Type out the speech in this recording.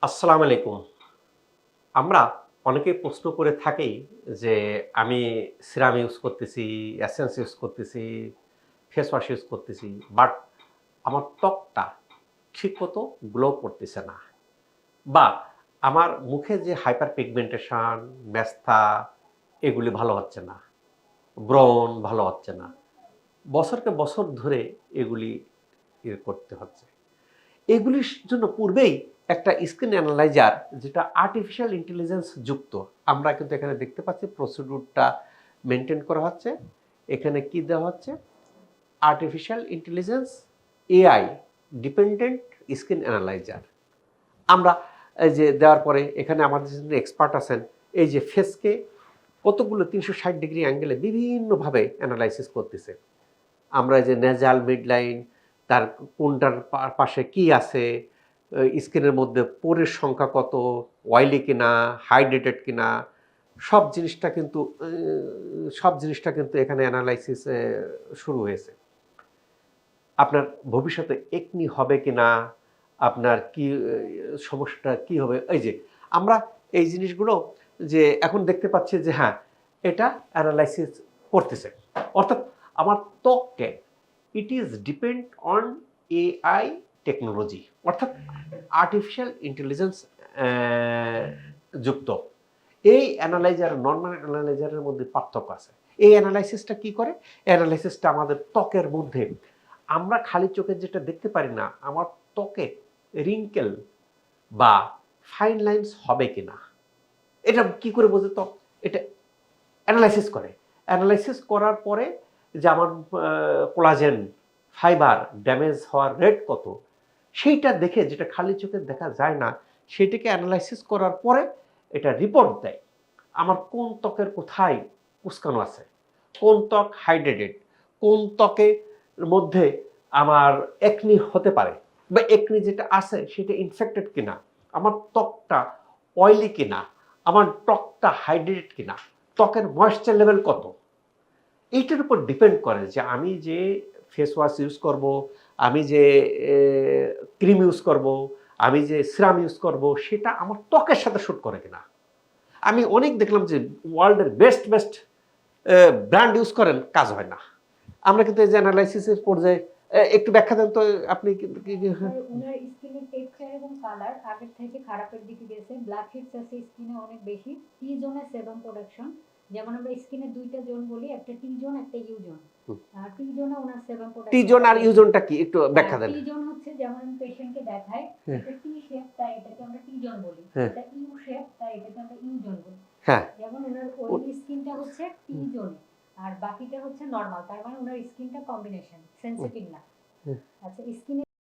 আসসালামু আলাইকুম। আমরা অনেকেই প্রশ্ন করে থাকি যে আমি সিরাম ইউজ করতেছি, এসেন্স ইউজ করতেছি, ফেস ওয়াশ ইউজ করতেছি। বাট আমার ত্বকটা ঠিকমতো গ্লো করতেছে না। বা আমার মুখে যে হাইপার পিগমেন্টেশন, মেস্তা এগুলি ভালো হচ্ছে না। ব্রণ ভালো হচ্ছে না। বছরকে বছর ধরে এগুলি করতে হচ্ছে। এগুলির জন্য পূর্বেই একটা স্কিন অ্যানালাইজার যেটা আর্টিফিশিয়াল ইন্টেলিজেন্স যুক্ত আমরা কিন্তু এখানে দেখতে পাচ্ছি প্রসিডিউরটা মেনটেন করা হচ্ছে। এখানে কি দেওয়া হচ্ছে? Artificial intelligence AI dependent skin analyser. আমরা এই যে দেওয়ার পরে এখানে আমাদের জন্য এক্সপার্ট আছেন এই যে ফেসকে কতগুলো 360 ডিগ্রি অ্যাঙ্গেলে বিভিন্নভাবে অ্যানালাইসিস করতেছে। আমরা এই যে নেজাল মিডলাইন তার কোনটার পাশে কি আছে, স্কিনের মধ্যে পোরের সংখ্যা কত, অয়েলি কিনা, হাইড্রেটেড কিনা, সব জিনিসটা কিন্তু এখানে অ্যানালাইসিস শুরু হয়েছে। আপনার ভবিষ্যতে একনি হবে কিনা, আপনার কি সমস্যাটা কি হবে, এই যে আমরা এই জিনিসগুলো যে এখন দেখতে পাচ্ছি যে হ্যাঁ এটা অ্যানালাইসিস করতেছে। অর্থাৎ আমার ত্বককে it is depend on AI technology, অর্থাৎ আর্টিফিশিয়াল ইন্টেলিজেন্স যুক্ত। এই অ্যানালাইজার নর্মাল অ্যানালাইজারের মধ্যে পার্থক্য আছে। এই অ্যানালাইসিসটা কি করে? অ্যানালাইসিসটা আমাদের ত্বকের মধ্যে আমরা খালি চোখে যেটা দেখতে পারি না, আমার ত্বকে রিঙ্কেল বা ফাইন লাইন্স হবে কিনা, এটা কি করে বোঝে ত্বক? এটা অ্যানালাইসিস করে। অ্যানালাইসিস করার পরে যে আমার কোলাজেন ফাইবার ড্যামেজ হওয়ার রেট কত, সেইটা দেখে, যেটা খালি চোখে দেখা যায় না, সেটাকে অ্যানালাইসিস করার পরে এটা রিপোর্ট দেয় আমার কোন ত্বকের কোথায় কুঁচকানো আছে, কোন ত্বক হাইড্রেটেড, কোন ত্বকের মধ্যে আমার একনি হতে পারে, বা একনি যেটা আছে সেটা ইনফেক্টেড কিনা, আমার ত্বকটা অয়েলি কিনা, আমার ত্বকটা হাইড্রেটেড কিনা, ত্বকের ময়েশ্চার লেভেল কত। এইটার উপর ডিপেন্ড করে যে আমি যে ফেস ওয়াশ ইউজ করব, আমি যে ক্রিম ইউজ করব, আমি যে সিরাম ইউজ করব, সেটা আমার ত্বকের সাথে শ্যুট করে কিনা। আমি অনেক দেখলাম যে ওয়ার্ল্ডের বেস্ট বেস্ট ব্র্যান্ড ইউজ করেন, কাজ হয় না। আমরা কিন্তু এই যে অ্যানালাইসিসের পর্যায়ে একটু ব্যাখ্যা দেন তো আপনি উনার স্কিনের টেক্সচার এবং কালার আগের থেকে খারাপের দিকে গেছে। ব্ল্যাক হেডস আছে স্কিনে অনেক বেশি। টি জোনে সেবাম প্রোডাকশন, যেমন আমরা স্কিনে দুইটা জোন বলি, একটা টি জোন একটা ইউ জোন। টি জোনে ওনার সেবাম টি প্রোডাকশন জোন আর ইউজনটা কি একটু ব্যাখ্যা দেন। টি জোন হচ্ছে যেমন পেশেন্টকে দেখায় হ্যাঁ। এটা টি শেপ, তাই এটাকে আমরা টি জোন বলি। হ্যাঁ। এটা ইউ শেপ, তাই এটাকে আমরা ইউ জোন বলি। হ্যাঁ, যেমন ওনার অয়েলি স্কিনটা হচ্ছে টি জোনে, আর বাকিটা হচ্ছে নরমাল, তার মানে ওনার স্কিনটা কম্বিনেশন, সেনসিটিভ না। আচ্ছা, স্কিনে